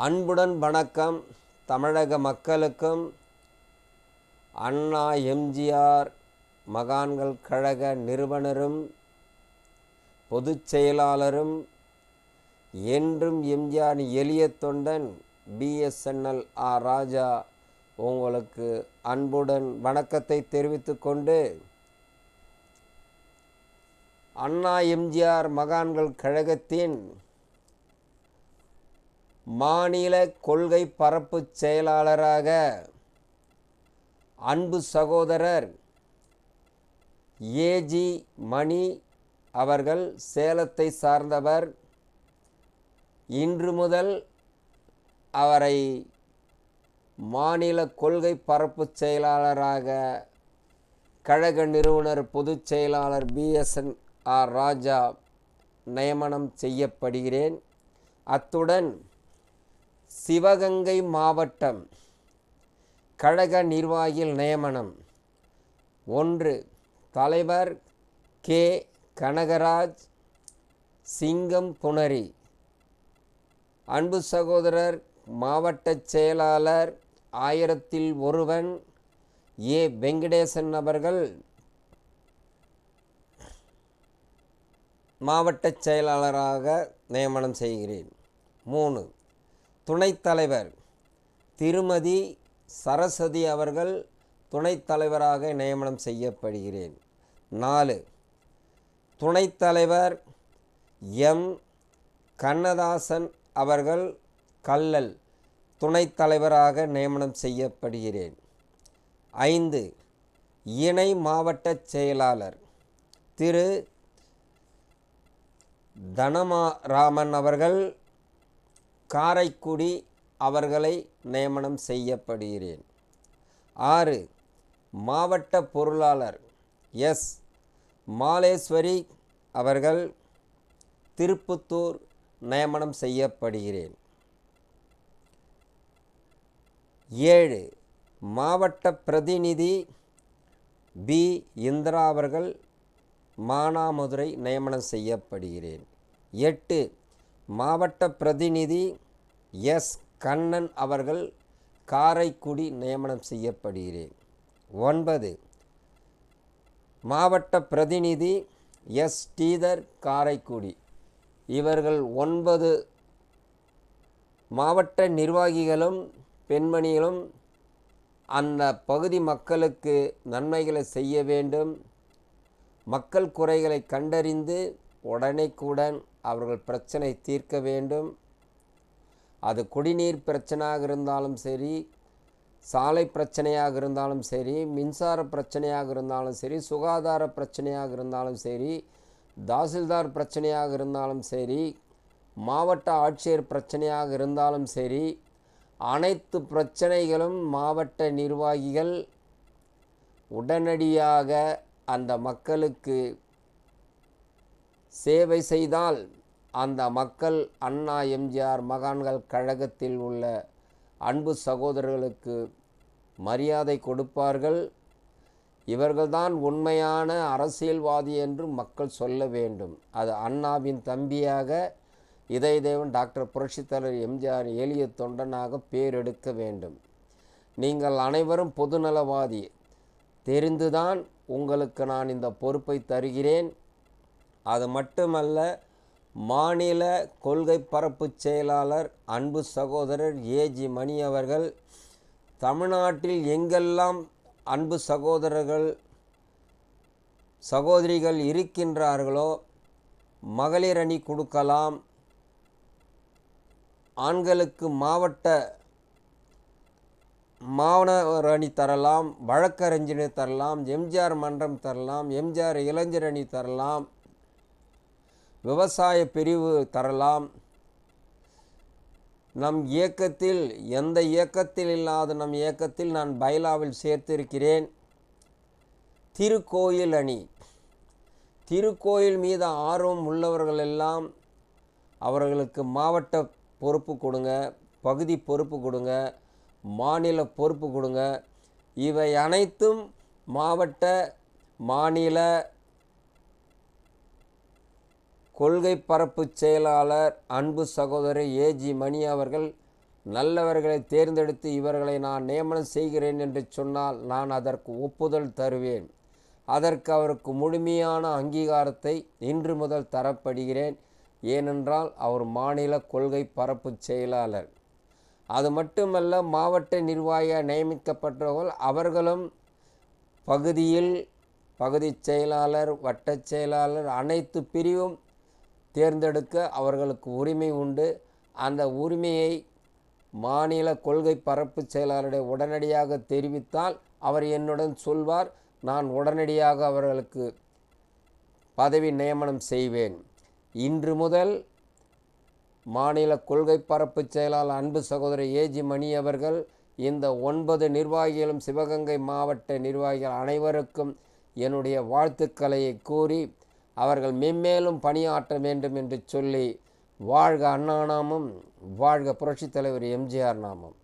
அன்புடன் வணக்கம். தமிழக மக்களுக்கும் அண்ணா எம்ஜிஆர் மகான்கள் கழக நிறுவனரும் பொதுச் செயலாளரும் என்றும் எம்ஜிஆர் எளிய தொண்டன் பிஎஸ்என்எல் ஆர் ராஜா உங்களுக்கு அன்புடன் வணக்கத்தை தெரிவித்துக் கொண்டு, அண்ணா எம்ஜிஆர் மகான்கள் கழகத்தின் மாநில கொள்கை பரப்பு செயலாளராக அன்பு சகோதரர் ஏஜி மணி அவர்கள் சேலத்தை சார்ந்தவர். இன்று முதல் அவரை மாநில கொள்கை பரப்பு செயலாளராக கழக நிறுவனர் பொதுச் செயலாளர் பிஎஸ்என்ஆர் ராஜா நியமனம் செய்யப்படுகிறேன். அத்துடன் சிவகங்கை மாவட்டம் கழக நிர்வாகிகள் நியமனம்: 1. தலைவர் கே கனகராஜ், சிங்கம் புணரி. அன்பு சகோதரர் மாவட்ட செயலாளர் 1000 ஒருவன் ஏ வெங்கடேசன் அவர்கள் மாவட்ட செயலாளராக நியமனம் செய்கிறேன். 3. துணைத் தலைவர் திருமதி சரஸ்வதி அவர்கள் துணைத் தலைவராக நியமனம் செய்யப்படுகிறேன். 4. துணைத் தலைவர் எம் கண்ணதாசன் அவர்கள் கல்லல் துணைத் தலைவராக நியமனம் செய்யப்படுகிறேன். 5. இணை மாவட்ட செயலாளர் திரு தனமாராமன் அவர்கள் காரைக்குடி அவர்களை நியமனம் செய்யப்படுகிறேன். 6. மாவட்ட பொருளாளர் எஸ் மாலேஸ்வரி அவர்கள் திருப்புத்தூர் நியமனம் செய்யப்படுகிறேன். 7. மாவட்ட பிரதிநிதி பி இந்திரா அவர்கள் மானாமதுரை நியமனம் செய்யப்படுகிறேன். 8. மாவட்ட பிரதிநிதி எஸ் கண்ணன் அவர்கள் காரைக்குடி நியமனம் செய்யப்படுகிறேன். 9. மாவட்ட பிரதிநிதி எஸ் ஸ்ரீதர் காரைக்குடி. இவர்கள் 9 மாவட்ட நிர்வாகிகளும் பெண்மணிகளும் அந்த பகுதி மக்களுக்கு நன்மைகளை செய்ய வேண்டும். மக்கள் குறைகளை கண்டறிந்து உடனேக்குடன் அவர்கள் பிரச்சனை தீர்க்க வேண்டும். அது குடிநீர் பிரச்சனையாக இருந்தாலும் சரி, சாலை பிரச்சனையாக இருந்தாலும் சரி, மின்சார பிரச்சனையாக இருந்தாலும் சரி, சுகாதார பிரச்சனையாக இருந்தாலும் சரி, தாசில்தார் பிரச்சனையாக இருந்தாலும் சரி, மாவட்ட ஆட்சியர் பிரச்சனையாக இருந்தாலும் சரி, அனைத்து பிரச்சனைகளும் மாவட்ட நிர்வாகிகள் உடனடியாக அந்த மக்களுக்கு சேவை செய்தால் அந்த மக்கள் அண்ணா எம்ஜிஆர் மகான்கள் கழகத்தில் உள்ள அன்பு சகோதரர்களுக்கு மரியாதை கொடுப்பார்கள். இவர்கள்தான் உண்மையான அரசியல்வாதி என்று மக்கள் சொல்ல வேண்டும். அது அண்ணாவின் தம்பியாக இதயதேவன் டாக்டர் புரட்சித்தலைவர் எம்ஜிஆர் எளிய தொண்டனாக பேரெடுக்க வேண்டும். நீங்கள் அனைவரும் பொதுநலவாதி. தெரிந்துதான் உங்களுக்கு நான் இந்த பொறுப்பை தருகிறேன். அது மட்டுமல்ல, மாநில கொள்கை பரப்பு செயலாளர் அன்பு சகோதரர் ஏஜி மணி அவர்கள் தமிழ்நாட்டில் எங்கெல்லாம் அன்பு சகோதரர்கள் சகோதரிகள் இருக்கின்றார்களோ மகளிர் அணி கொடுக்கலாம், ஆண்களுக்கு மாணவர் அணி தரலாம், வழக்கறிஞர் தரலாம், எம்ஜிஆர் மன்றம் தரலாம், எம்ஜிஆர் இளைஞர் அணி தரலாம், விவசாய பிரிவு தரலாம். நம் இயக்கத்தில் எந்த இயக்கத்தில் இல்லாத நம் இயக்கத்தில் நான் பைலாவில் சேர்த்திருக்கிறேன். திருக்கோயில் அணி, திருக்கோயில் மீது ஆர்வம் உள்ளவர்கள் எல்லாம் அவர்களுக்கு மாவட்ட பொறுப்பு கொடுங்க, பகுதி பொறுப்பு கொடுங்க, மாநில பொறுப்பு கொடுங்க. இவை அனைத்தும் மாவட்ட மாநில கொள்கை பரப்பு செயலாளர் அன்பு சகோதரர் ஏஜி மணி அவர்கள் நல்லவர்களை தேர்ந்தெடுத்து இவர்களை நான் நியமனம் செய்கிறேன் என்று சொன்னால் நான் அதற்கு ஒப்புதல் தருவேன். அதற்கு அவருக்கு முழுமையான அங்கீகாரத்தை இன்று முதல் தரப்படுகிறேன். ஏனென்றால் அவர் மாநில கொள்கை பரப்பு செயலாளர். அது மட்டுமல்ல, மாவட்ட நிர்வாகியாக நியமிக்கப்பட்டவர்கள் அவர்களும் பகுதி செயலாளர், வட்டச் செயலாளர் அனைத்து பிரிவும் தேர்ந்தெடுக்க அவர்களுக்கு உரிமை உண்டு. அந்த உரிமையை மாநில கொள்கை பரப்பு செயலாளரை உடனடியாக தெரிவித்தால் அவர் என்னுடன் சொல்வார். நான் உடனடியாக அவர்களுக்கு பதவி நியமனம் செய்வேன். இன்று முதல் மாநில கொள்கை பரப்பு செயலாளர் அன்பு சகோதரர் ஏஜி மணி அவர்கள் இந்த 9 நிர்வாகிகளும் சிவகங்கை மாவட்ட நிர்வாகிகள் அனைவருக்கும் என்னுடைய வாழ்த்துக்களை கூறி அவர்கள் மென்மேலும் பணியாற்ற வேண்டும் என்று சொல்லி வாழ்க அண்ணா நாமம், வாழ்க புரட்சித் தலைவர் எம்ஜிஆர் நாமம்.